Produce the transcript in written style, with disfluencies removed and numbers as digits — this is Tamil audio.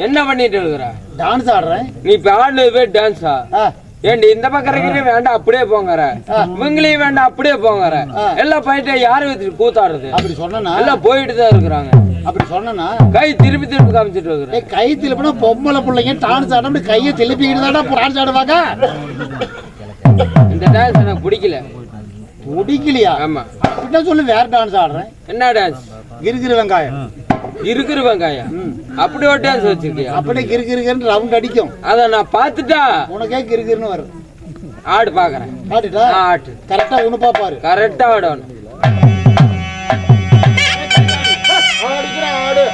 என்ன பண்ணிட்டு இருக்கிற? டான்ஸ் ஆடுறேன். நீ இப்ப ஆடுனது பேர் டான்ஸா? ஏண்டி இந்த பக்கம் இருக்கிறீங்க வேண்டாம் அப்படியே போங்கற, இவங்களையும் வேண்டாம் அப்படியே போங்கற, எல்லாம் போயிட்டு யாரு வச்சு கூத்தாடுறது? அப்படி சொன்னா எல்லாம் போயிட்டு தான் இருக்கிறாங்க. அப்படி சொன்னா கை திருப்பி திருப்பி காமிச்சிட்டு இருக்கிறேன். கை திருப்பினா பொம்பளை பிள்ளைங்க டான்ஸ் ஆட கையை திருப்பிக்கிட்டு தானே டான்ஸ் ஆடுவாங்க. இந்த டான்ஸ் எனக்கு பிடிக்கல. பிடிக்கலையா? ஆமா. அப்படின்னா சொல்லு, வேற டான்ஸ் ஆடுறேன். என்ன டான்ஸ்? கிறுகிறு வெங்காயம். இருக்கிற வெங்காயம் அப்படி ஒரு டான்ஸ் வச்சிருக்கியா? அப்படியே கிறுகிறுன்னு ரவுண்ட் அடிக்கும். அத நான் பாத்துட்டா உனக்கே கிறுகிறுன்னு வரும். ஆடு பாக்குறேன். ஆடுடா. ஆட்டு கரெக்டா ஒண்ணு பாப்பாரு. கரெக்டா ஆடணும். ஆடு.